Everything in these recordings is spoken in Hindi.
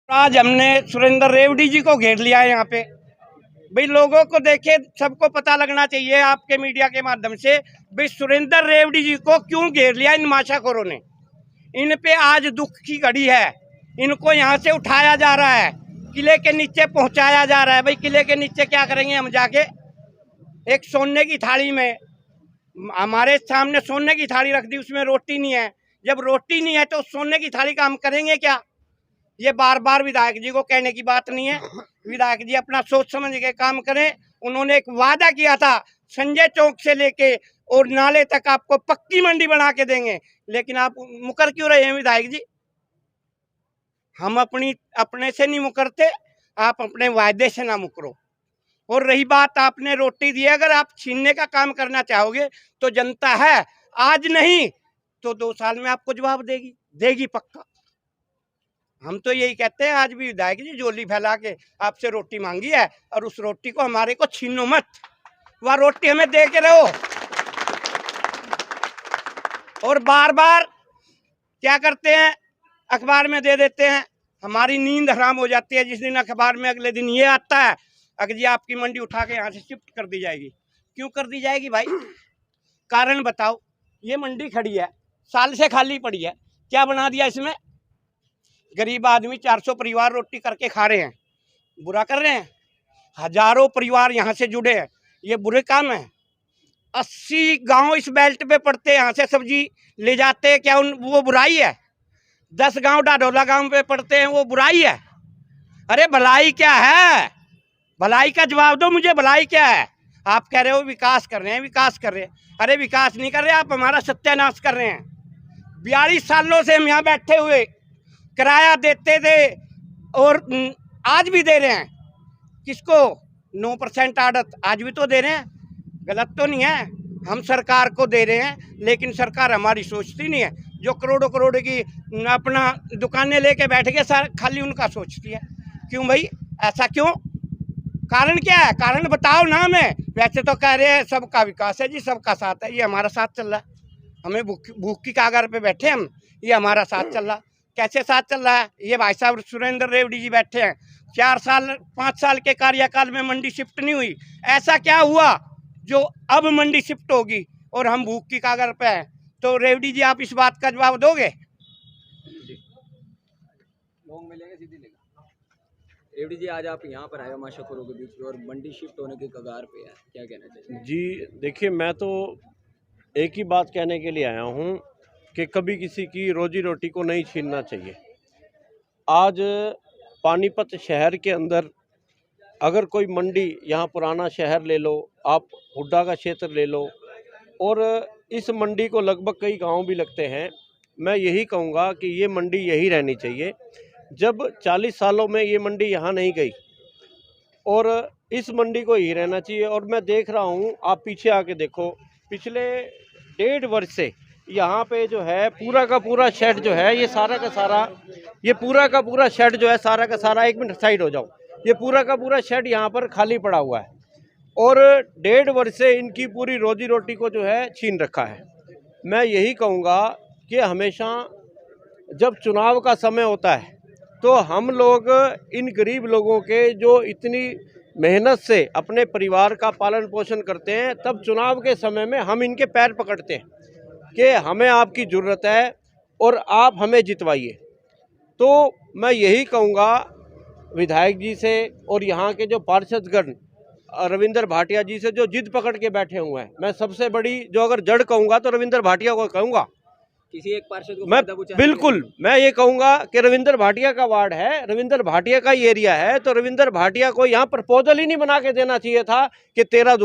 आज हमने सुरेंद्र रेवड़ी जी को घेर लिया है यहाँ पे। भाई लोगों को देखे, सबको पता लगना चाहिए आपके मीडिया के माध्यम से, भाई सुरेंद्र रेवड़ी जी को क्यों घेर लिया इन माशाखोरों ने। इन पे आज दुख की घड़ी है, इनको यहाँ से उठाया जा रहा है, किले के नीचे पहुँचाया जा रहा है। भाई किले के नीचे क्या करेंगे हम जाके? एक सोने की थाली में, हमारे सामने सोने की थाली रख दी, उसमें रोटी नहीं है। जब रोटी नहीं है तो सोने की थाली का हम करेंगे क्या? ये बार बार विधायक जी को कहने की बात नहीं है। विधायक जी अपना सोच समझ के काम करें। उन्होंने एक वादा किया था, संजय चौक से लेके और नाले तक आपको पक्की मंडी बना के देंगे, लेकिन आप मुकर क्यों रहे हैं विधायक जी? हम अपने से नहीं मुकरते, आप अपने वायदे से ना मुकरो। और रही बात आपने रोटी दी, अगर आप छीनने का काम करना चाहोगे तो जनता है, आज नहीं तो 2 साल में आपको जवाब देगी पक्का। हम तो यही कहते हैं, आज भी विधायक जी झोली फैला के आपसे रोटी मांगी है, और उस रोटी को हमारे को छीनो मत, वह रोटी हमें दे के रहो। और बार बार क्या करते हैं, अखबार में दे देते हैं, हमारी नींद हराम हो जाती है। जिस दिन अखबार में अगले दिन ये आता है, अगर जी आपकी मंडी उठा के यहाँ से शिफ्ट कर दी जाएगी। क्यों कर दी जाएगी भाई? कारण बताओ। ये मंडी खड़ी है, साल से खाली पड़ी है, क्या बना दिया इसमें? गरीब आदमी 400 परिवार रोटी करके खा रहे हैं, बुरा कर रहे हैं? हजारों परिवार यहाँ से जुड़े हैं, ये बुरे काम है? 80 गांव इस बेल्ट पे पड़ते हैं, यहाँ से सब्जी ले जाते हैं, क्या वो बुराई है? 10 गांव डाडोला गांव पे पड़ते हैं, वो बुराई है? अरे भलाई क्या है? भलाई का जवाब दो मुझे, भलाई क्या है? आप कह रहे हो विकास कर रहे हैं, विकास कर रहे हैं। अरे विकास नहीं कर रहे, आप हमारा सत्यानाश कर रहे हैं। 42 सालों से हम यहाँ बैठे हुए किराया देते थे, और आज भी दे रहे हैं। किसको? 9% आड़त आज भी तो दे रहे हैं, गलत तो नहीं है। हम सरकार को दे रहे हैं, लेकिन सरकार हमारी सोचती नहीं है। जो करोड़ों करोड़ की अपना दुकानें लेके बैठ गए, सर खाली उनका सोचती है। क्यों भाई, ऐसा क्यों? कारण क्या है? कारण बताओ ना हमें। वैसे तो कह रहे हैं सबका विकास है जी, सबका साथ है, ये हमारा साथ चल रहा है। हमें भूख की कागार पे बैठे हम, ये हमारा साथ चल रहा। कैसे साथ चल रहा है? ये भाई साहब सुरेंद्र रेवड़ी जी बैठे हैं, 5 साल के कार्यकाल में मंडी शिफ्ट नहीं हुई। ऐसा क्या हुआ जो अब मंडी शिफ्ट होगी और हम भूख की कागार पे हैं? तो रेवड़ी जी आप इस बात का जवाब दोगे? रेवड़ी जी, आज आप यहाँ पर आए हो माशाखोरों के बीच में और मंडी शिफ्ट होने के कगार पे है, क्या कहना चाहिए? जी देखिए, मैं तो एक ही बात कहने के लिए आया हूँ कि कभी किसी की रोजी रोटी को नहीं छीनना चाहिए। आज पानीपत शहर के अंदर अगर कोई मंडी, यहाँ पुराना शहर ले लो, आप हुड्डा का क्षेत्र ले लो, और इस मंडी को लगभग कई गांव भी लगते हैं। मैं यही कहूँगा कि ये मंडी यही रहनी चाहिए। जब 40 सालों में ये मंडी यहाँ नहीं गई, और इस मंडी को यही रहना चाहिए। और मैं देख रहा हूँ, आप पीछे आके देखो, पिछले 1.5 वर्ष से यहाँ पे जो है पूरा का पूरा शेड जो है, ये सारा का सारा, ये पूरा का पूरा शेड जो है, सारा का सारा, 1 मिनट साइड हो जाओ, ये पूरा का पूरा शेड यहाँ पर खाली पड़ा हुआ है, और 1.5 वर्ष से इनकी पूरी रोजी रोटी को जो है छीन रखा है। मैं यही कहूँगा कि हमेशा जब चुनाव का समय होता है तो हम लोग इन गरीब लोगों के जो इतनी मेहनत से अपने परिवार का पालन पोषण करते हैं, तब चुनाव के समय में हम इनके पैर पकड़ते हैं कि हमें आपकी ज़रूरत है और आप हमें जितवाइए। तो मैं यही कहूँगा विधायक जी से और यहाँ के जो पार्षदगण रविंद्र भाटिया जी से, जो जिद पकड़ के बैठे हुए हैं, मैं सबसे बड़ी जो अगर जड़ कहूँगा तो रविंद्र भाटिया को कहूँगा। किसी एक पार्षद को मैं बिल्कुल मैं ये कहूँगा कि रविंद्र भाटिया का वार्ड है, रविंद्र भाटिया का ही एरिया है, तो रविंद्र भाटिया को यहाँ प्रपोजल ही नहीं बना के देना चाहिए था कि 13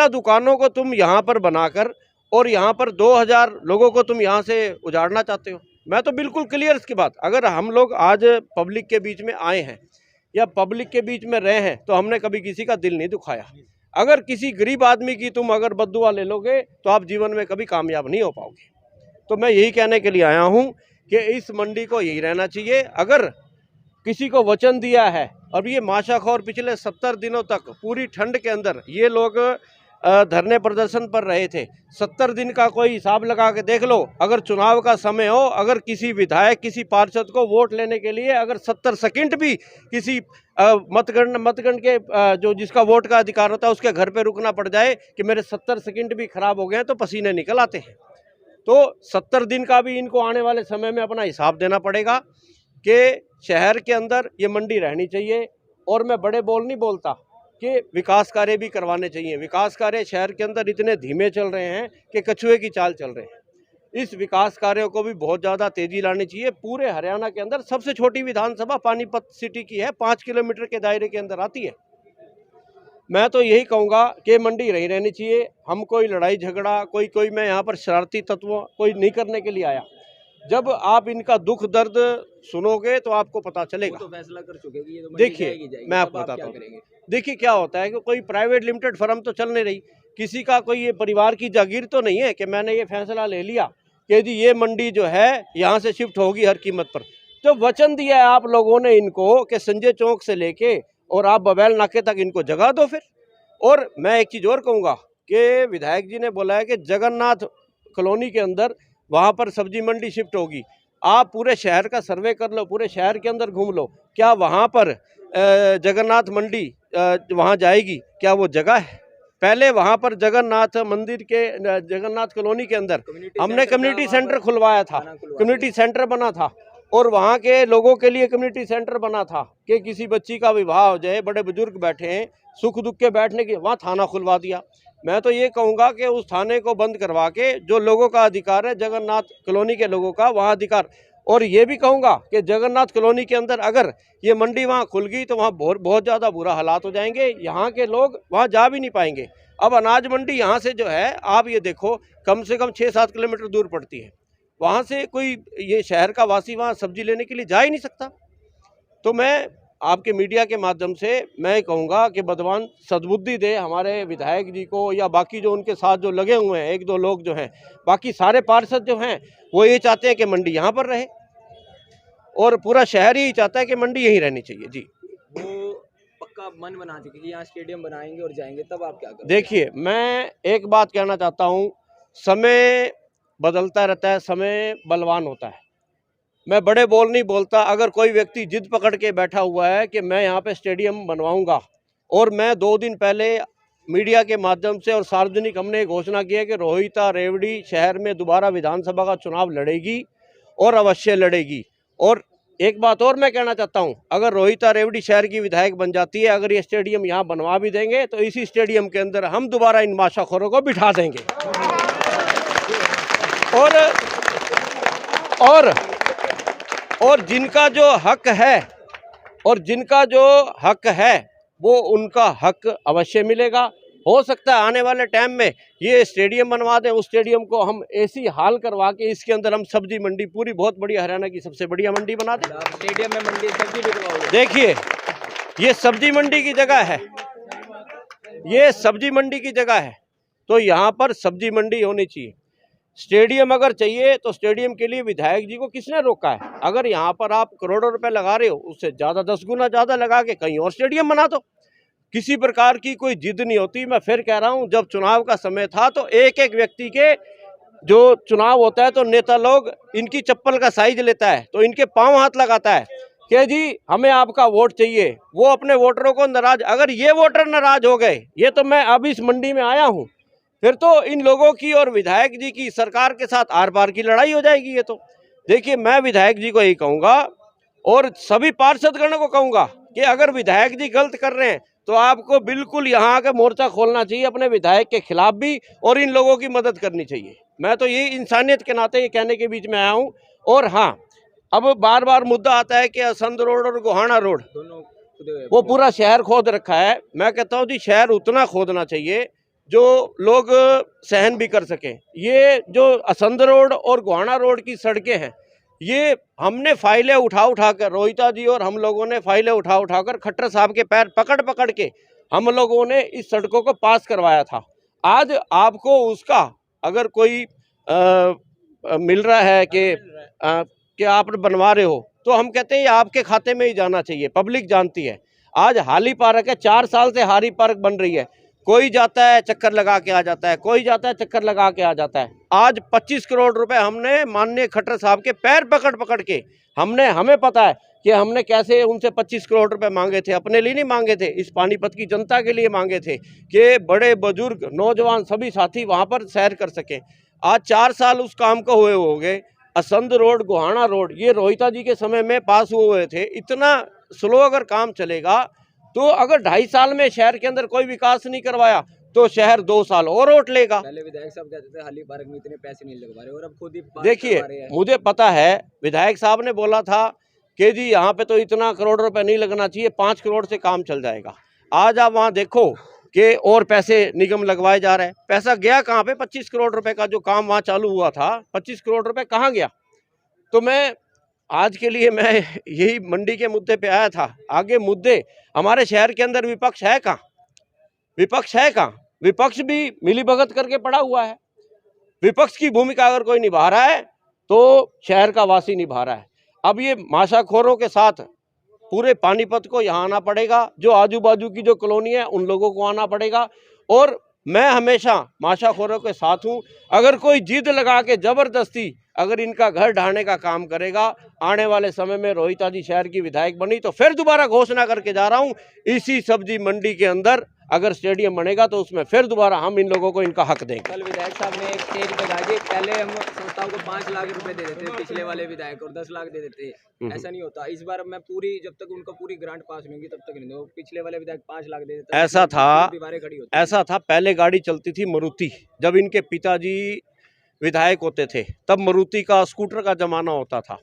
दुकानों को तुम यहाँ पर बनाकर और यहाँ पर 2000 लोगों को तुम यहाँ से उजाड़ना चाहते हो। मैं तो बिल्कुल क्लियर इसकी बात, अगर हम लोग आज पब्लिक के बीच में आए हैं या पब्लिक के बीच में रहे हैं तो हमने कभी किसी का दिल नहीं दुखाया। अगर किसी गरीब आदमी की तुम अगर बद्दुआ ले लोगे तो आप जीवन में कभी कामयाब नहीं हो पाओगे। तो मैं यही कहने के लिए आया हूँ कि इस मंडी को यही रहना चाहिए। अगर किसी को वचन दिया है, अब ये माशाखोर पिछले 70 दिनों तक पूरी ठंड के अंदर ये लोग धरने प्रदर्शन पर रहे थे। 70 दिन का कोई हिसाब लगा के देख लो, अगर चुनाव का समय हो, अगर किसी विधायक किसी पार्षद को वोट लेने के लिए अगर 70 सेकंड भी किसी मतगण के जो जिसका वोट का अधिकार होता है उसके घर पे रुकना पड़ जाए कि मेरे 70 सेकंड भी खराब हो गए हैं, तो पसीने निकल आते हैं। तो 70 दिन का भी इनको आने वाले समय में अपना हिसाब देना पड़ेगा कि शहर के अंदर ये मंडी रहनी चाहिए। और मैं बड़े बोल नहीं बोलता कि विकास कार्य भी करवाने चाहिए। विकास कार्य शहर के अंदर इतने धीमे चल रहे हैं कि कछुए की चाल चल रहे हैं। इस विकास कार्यों को भी बहुत ज़्यादा तेज़ी लानी चाहिए। पूरे हरियाणा के अंदर सबसे छोटी विधानसभा पानीपत सिटी की है, 5 किलोमीटर के दायरे के अंदर आती है। मैं तो यही कहूँगा कि मंडी रही रहनी चाहिए। हम कोई लड़ाई झगड़ा कोई मैं यहाँ पर शरारती तत्वों कोई नहीं करने के लिए आया। जब आप इनका दुख दर्द सुनोगे तो आपको पता चलेगा। तो फैसला कर चुके कि ये तो मंडी देखिए मैं आपको बताता हूँ, करेंगे? देखिए क्या होता है कि कोई प्राइवेट लिमिटेड फर्म तो चल नहीं रही, किसी का कोई ये परिवार की जागीर तो नहीं है कि मैंने ये फैसला ले लिया कि जी ये मंडी जो है यहाँ से शिफ्ट होगी हर कीमत पर। जो वचन दिया है आप लोगों ने इनको कि संजय चौक से लेके और आप बबैल नाके तक इनको जगह दो फिर। और मैं एक चीज़ और कहूँगा कि विधायक जी ने बोला है कि जगन्नाथ कॉलोनी के अंदर वहाँ पर सब्जी मंडी शिफ्ट होगी। आप पूरे शहर का सर्वे कर लो, पूरे शहर के अंदर घूम लो, क्या वहाँ पर जगन्नाथ मंडी वहाँ जाएगी? क्या वो जगह है? पहले वहाँ पर जगन्नाथ मंदिर के जगन्नाथ कॉलोनी के अंदर हमने कम्युनिटी सेंटर खुलवाया था, कम्युनिटी सेंटर बना था और वहाँ के लोगों के लिए कम्युनिटी सेंटर बना था कि किसी बच्ची का विवाह हो जाए, बड़े बुजुर्ग बैठे हैं, सुख दुख के बैठने के, वहाँ थाना खुलवा दिया। मैं तो ये कहूँगा कि उस थाने को बंद करवा के जो लोगों का अधिकार है जगन्नाथ कॉलोनी के लोगों का वहाँ अधिकार। और ये भी कहूँगा कि जगन्नाथ कॉलोनी के अंदर अगर ये मंडी वहाँ खुल गई तो वहाँ बहुत ज़्यादा बुरा हालात हो जाएंगे, यहाँ के लोग वहाँ जा भी नहीं पाएंगे। अब अनाज मंडी यहाँ से जो है आप ये देखो कम से कम 6-7 किलोमीटर दूर पड़ती है, वहाँ से कोई ये शहर का वासी वहाँ सब्जी लेने के लिए जा ही नहीं सकता। तो मैं आपके मीडिया के माध्यम से मैं कहूँगा कि भगवान सद्बुद्धि दे हमारे विधायक जी को या बाकी जो उनके साथ जो लगे हुए हैं 1-2 लोग जो हैं, बाकी सारे पार्षद जो हैं वो ये चाहते हैं कि मंडी यहाँ पर रहे और पूरा शहर ही चाहता है कि मंडी यहीं रहनी चाहिए। जी वो पक्का मन बना चुके कि यहाँ स्टेडियम बनाएंगे और जाएंगे, तब आप क्या करेंगे? देखिए मैं एक बात कहना चाहता हूँ, समय बदलता रहता है, समय बलवान होता है। मैं बड़े बोल नहीं बोलता। अगर कोई व्यक्ति जिद पकड़ के बैठा हुआ है कि मैं यहाँ पे स्टेडियम बनवाऊंगा, और मैं 2 दिन पहले मीडिया के माध्यम से और सार्वजनिक हमने घोषणा की है कि रोहिता रेवड़ी शहर में दोबारा विधानसभा का चुनाव लड़ेगी और अवश्य लड़ेगी। और एक बात और मैं कहना चाहता हूँ, अगर रोहिता रेवड़ी शहर की विधायक बन जाती है, अगर ये स्टेडियम यहाँ बनवा भी देंगे तो इसी स्टेडियम के अंदर हम दोबारा इन माशाखोरों को बिठा देंगे। और जिनका जो हक है वो उनका हक अवश्य मिलेगा। हो सकता है आने वाले टाइम में ये स्टेडियम बनवा दें, उस स्टेडियम को हम ऐसी हाल करवा के इसके अंदर हम सब्जी मंडी पूरी बहुत बड़ी हरियाणा की सबसे बढ़िया मंडी बना दें। स्टेडियम में मंडी सब्जी बिकवाओगे? देखिए ये सब्जी मंडी की जगह है, ये सब्जी मंडी की जगह है, तो यहाँ पर सब्जी मंडी होनी चाहिए। स्टेडियम अगर चाहिए तो स्टेडियम के लिए विधायक जी को किसने रोका है? अगर यहाँ पर आप करोड़ों रुपए लगा रहे हो, उससे ज़्यादा 10 गुना ज़्यादा लगा के कहीं और स्टेडियम बना दो। किसी प्रकार की कोई जिद नहीं होती। मैं फिर कह रहा हूँ, जब चुनाव का समय था तो एक एक व्यक्ति के जो चुनाव होता है तो नेता लोग इनकी चप्पल का साइज लेता है, तो इनके पाँव हाथ लगाता है कि जी हमें आपका वोट चाहिए। वो अपने वोटरों को नाराज, अगर ये वोटर नाराज हो गए, ये तो मैं अब इस मंडी में आया हूँ, फिर तो इन लोगों की और विधायक जी की सरकार के साथ आर पार की लड़ाई हो जाएगी। ये तो देखिए मैं विधायक जी को यही कहूँगा और सभी पार्षदगणों को कहूँगा कि अगर विधायक जी गलत कर रहे हैं तो आपको बिल्कुल यहाँ का मोर्चा खोलना चाहिए अपने विधायक के खिलाफ भी, और इन लोगों की मदद करनी चाहिए। मैं तो ये इंसानियत के नाते ये कहने के बीच में आया हूँ। और हाँ, अब बार बार मुद्दा आता है कि असंध रोड और गोहाना रोड दोनों खुदे हुए वो पूरा शहर खोद रखा है। मैं कहता हूँ जी शहर उतना खोदना चाहिए जो लोग सहन भी कर सकें। ये जो असंध रोड और गोहाना रोड की सड़कें हैं, ये हमने फाइलें उठा कर, रोहिता जी और हम लोगों ने फाइलें उठा कर खट्टर साहब के पैर पकड़ के हम लोगों ने इस सड़कों को पास करवाया था। आज आपको उसका अगर कोई मिल रहा है कि आप बनवा रहे हो, तो हम कहते हैं ये आपके खाते में ही जाना चाहिए। पब्लिक जानती है। आज हाली पार्क है, 4 साल से हारी पार्क बन रही है, कोई जाता है चक्कर लगा के आ जाता है, कोई जाता है चक्कर लगा के आ जाता है। आज 25 करोड़ रुपए हमने माननीय खट्टर साहब के पैर पकड़ पकड़ के हमें पता है कि हमने कैसे उनसे 25 करोड़ रुपए मांगे थे। अपने लिए नहीं मांगे थे, इस पानीपत की जनता के लिए मांगे थे कि बड़े बुजुर्ग नौजवान सभी साथी वहां पर सैर कर सकें। आज 4 साल उस काम को हुए हो गए। असंध रोड, गोहाना रोड, ये रोहिता जी के समय में पास हुए थे। इतना स्लो अगर काम चलेगा तो अगर 2.5 साल में शहर के अंदर कोई विकास नहीं करवाया तो शहर 2 साल और ओट लेगा। पहले विधायक साहब कहते थे हाली पार्क में इतने पैसे नहीं लगवा रहे और अब खुद ही देखिए, मुझे पता है विधायक साहब ने बोला था कि जी यहाँ पे तो इतना करोड़ रुपए नहीं लगना चाहिए, 5 करोड़ से काम चल जाएगा। आज आप वहाँ देखो कि और पैसे निगम लगवाए जा रहे हैं। पैसा गया कहाँ पे? 25 करोड़ रुपए का जो काम वहाँ चालू हुआ था, 25 करोड़ रुपए कहाँ गया? तो मैं आज के लिए मैं यही मंडी के मुद्दे पे आया था। आगे मुद्दे हमारे शहर के अंदर विपक्ष है कहाँ? विपक्ष है कहाँ? विपक्ष भी मिलीभगत करके पड़ा हुआ है। विपक्ष की भूमिका अगर कोई निभा रहा है तो शहर का वासी निभा रहा है। अब ये माशाखोरों के साथ पूरे पानीपत को यहाँ आना पड़ेगा, जो आजू बाजू की जो कॉलोनी है उन लोगों को आना पड़ेगा। और मैं हमेशा माशाखोरों के साथ हूँ। अगर कोई जिद लगा के जबरदस्ती अगर इनका घर ढाने का काम करेगा, आने वाले समय में रोहिता जी शहर की विधायक बनी तो फिर दोबारा घोषणा करके जा रहा हूँ, इसी सब्जी मंडी के अंदर अगर स्टेडियम बनेगा तो उसमें फिर दोबारा हम इन लोगों को इनका हक देंगे। कल विधायक साहब ने एक स्टेज पे कहा कि पहले हम संस्थाओं को 5 लाख रुपए दे देते, पिछले वाले विधायक और 10 लाख दे देते, ऐसा नहीं होता। इस बार मैं जब तक उनका पूरी ग्रांट पास नहीं होगी तब तक नहीं दो। पिछले वाले विधायक 5 लाख दे देते। ऐसा था, दीवारें खड़ी होती। ऐसा था पहले गाड़ी चलती थी मारुति, जब इनके पिताजी विधायक होते थे तब मारुति का स्कूटर का जमाना होता था।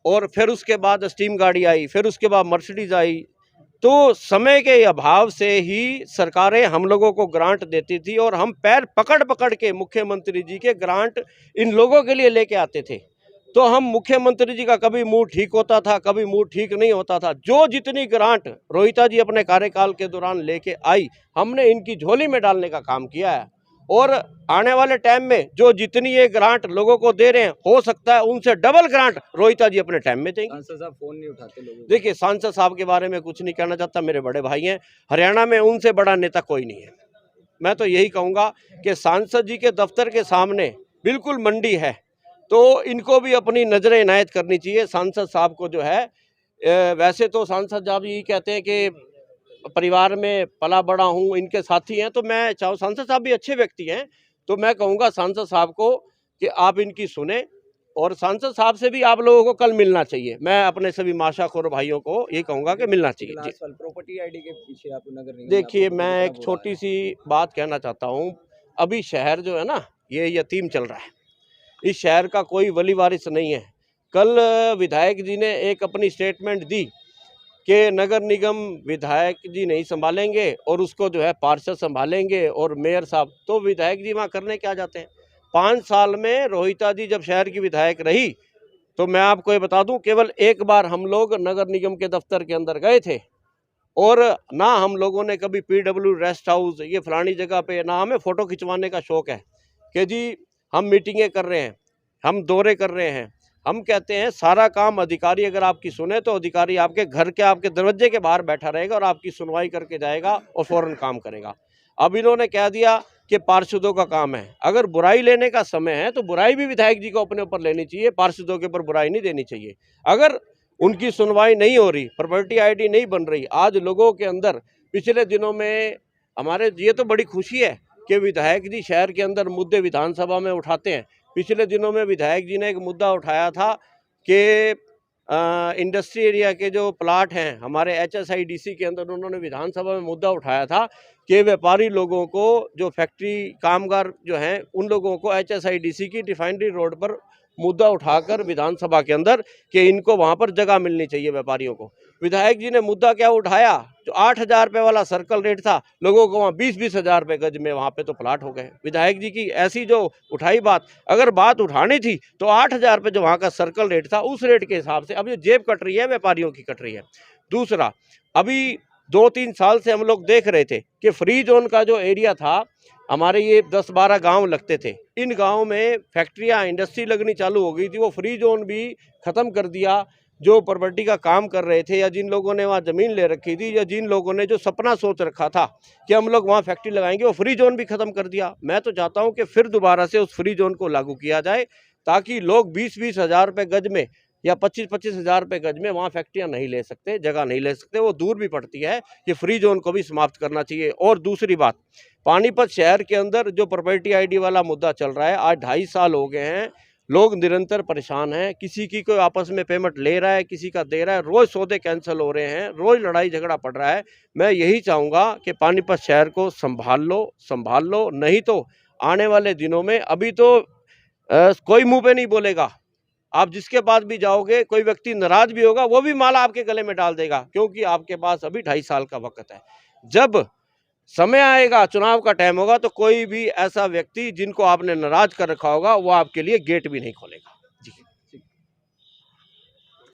और फिर उसके बाद स्टीम गाड़ी आई, फिर उसके बाद मर्सिडीज आई। तो समय के अभाव से ही सरकारें हम लोगों को ग्रांट देती थी और हम पैर पकड़ पकड़ के मुख्यमंत्री जी के ग्रांट इन लोगों के लिए लेके आते थे। तो हम मुख्यमंत्री जी का कभी मूड ठीक होता था, कभी मूड ठीक नहीं होता था। जो जितनी ग्रांट रोहिता जी अपने कार्यकाल के दौरान लेके आई, हमने इनकी झोली में डालने का काम किया है। और आने वाले टाइम में जो जितनी ये ग्रांट लोगों को दे रहे हैं, हो सकता है उनसे डबल ग्रांट रोहिता जी अपने टाइम में देंगे। सांसद साहब फोन नहीं उठाते लोगों को। देखिए, सांसद साहब के बारे में कुछ नहीं कहना चाहता, मेरे बड़े भाई हैं। हरियाणा में उनसे बड़ा नेता कोई नहीं है। मैं तो यही कहूँगा कि सांसद जी के दफ्तर के सामने बिल्कुल मंडी है, तो इनको भी अपनी नजरें इनायत करनी चाहिए। सांसद साहब को जो है, वैसे तो सांसद साहब यही कहते हैं कि परिवार में पला बड़ा हूँ, इनके साथी हैं, तो मैं चाहूँ, सांसद साहब भी अच्छे व्यक्ति हैं, तो मैं कहूँगा सांसद साहब को कि आप इनकी सुने। और सांसद साहब से भी आप लोगों को कल मिलना चाहिए। मैं अपने सभी माशाखोर भाइयों को ये कहूँगा कि मिलना चाहिए। प्रॉपर्टी आईडी के पीछे आप नगर निगम, देखिए, मैं एक छोटी सी बात कहना चाहता हूँ। अभी शहर जो है ना, ये यतीम चल रहा है। इस शहर का कोई वली वारिस नहीं है। कल विधायक जी ने एक अपनी स्टेटमेंट दी कि नगर निगम विधायक जी नहीं संभालेंगे और उसको जो है पार्षद संभालेंगे और मेयर साहब। तो विधायक जी वहाँ करने क्या जाते हैं? 5 साल में रोहिता जी जब शहर की विधायक रही तो मैं आपको ये बता दूं, केवल एक बार हम लोग नगर निगम के दफ्तर के अंदर गए थे और ना हम लोगों ने कभी PW रेस्ट हाउस, ये फलानी जगह पे, ना हमें फ़ोटो खिंचवाने का शौक़ है कि जी हम मीटिंगें कर रहे हैं, हम दौरे कर रहे हैं। हम कहते हैं सारा काम अधिकारी अगर आपकी सुने तो अधिकारी आपके घर के, आपके दरवाजे के बाहर बैठा रहेगा और आपकी सुनवाई करके जाएगा और फ़ौरन काम करेगा। अब इन्होंने कह दिया कि पार्षदों का काम है। अगर बुराई लेने का समय है तो बुराई भी विधायक जी को अपने ऊपर लेनी चाहिए, पार्षदों के ऊपर बुराई नहीं देनी चाहिए। अगर उनकी सुनवाई नहीं हो रही, प्रॉपर्टी आईडी नहीं बन रही, आज लोगों के अंदर पिछले दिनों में हमारे, ये तो बड़ी खुशी है कि विधायक जी शहर के अंदर मुद्दे विधानसभा में उठाते हैं। पिछले दिनों में विधायक जी ने एक मुद्दा उठाया था कि इंडस्ट्री एरिया के जो प्लाट हैं हमारे HSIDC के अंदर, उन्होंने विधानसभा में मुद्दा उठाया था कि व्यापारी लोगों को, जो फैक्ट्री कामगार जो हैं, उन लोगों को HSIDC की रिफाइनरी रोड पर मुद्दा उठाकर विधानसभा के अंदर कि इनको वहाँ पर जगह मिलनी चाहिए व्यापारियों को। विधायक जी ने मुद्दा क्या उठाया? जो 8,000 रुपये वाला सर्कल रेट था, लोगों को वहाँ 20-20 हज़ार रुपये गज में वहाँ पे तो प्लाट हो गए। विधायक जी की ऐसी जो उठाई बात, अगर बात उठानी थी तो 8,000 रुपये जो वहाँ का सर्कल रेट था, उस रेट के हिसाब से अब ये जेब कट रही है, व्यापारियों की कट रही है। दूसरा, अभी 2-3 साल से हम लोग देख रहे थे कि फ्री जोन का जो एरिया था, हमारे ये 10-12 गांव लगते थे, इन गांव में फैक्ट्रियां, इंडस्ट्री लगनी चालू हो गई थी, वो फ्री जोन भी ख़त्म कर दिया। जो प्रॉपर्टी का काम कर रहे थे या जिन लोगों ने वहाँ ज़मीन ले रखी थी या जिन लोगों ने जो सपना सोच रखा था कि हम लोग वहाँ फैक्ट्री लगाएंगे, वो फ्री जोन भी ख़त्म कर दिया। मैं तो चाहता हूँ कि फिर दोबारा से उस फ्री जोन को लागू किया जाए ताकि लोग 20-20 हज़ार रुपये गज में या 25-25 हज़ार रुपये गज में वहाँ फैक्ट्रियाँ नहीं ले सकते, जगह नहीं ले सकते, वो दूर भी पड़ती है। ये फ्री जोन को भी समाप्त करना चाहिए। और दूसरी बात, पानीपत शहर के अंदर जो प्रॉपर्टी आईडी वाला मुद्दा चल रहा है, आज 2.5 साल हो गए हैं, लोग निरंतर परेशान हैं। किसी की कोई आपस में पेमेंट ले रहा है, किसी का दे रहा है, रोज़ सौदे कैंसिल हो रहे हैं, रोज़ लड़ाई झगड़ा पड़ रहा है। मैं यही चाहूँगा कि पानीपत शहर को संभाल लो, नहीं तो आने वाले दिनों में, अभी तो कोई मुंह पे नहीं बोलेगा, आप जिसके पास भी जाओगे कोई व्यक्ति नाराज भी होगा, वो भी माला आपके गले में डाल देगा, क्योंकि आपके पास अभी 2.5 साल का वक्त है। जब समय आएगा, चुनाव का टाइम होगा, तो कोई भी ऐसा व्यक्ति जिनको आपने नाराज कर रखा होगा वो आपके लिए गेट भी नहीं खोलेगा।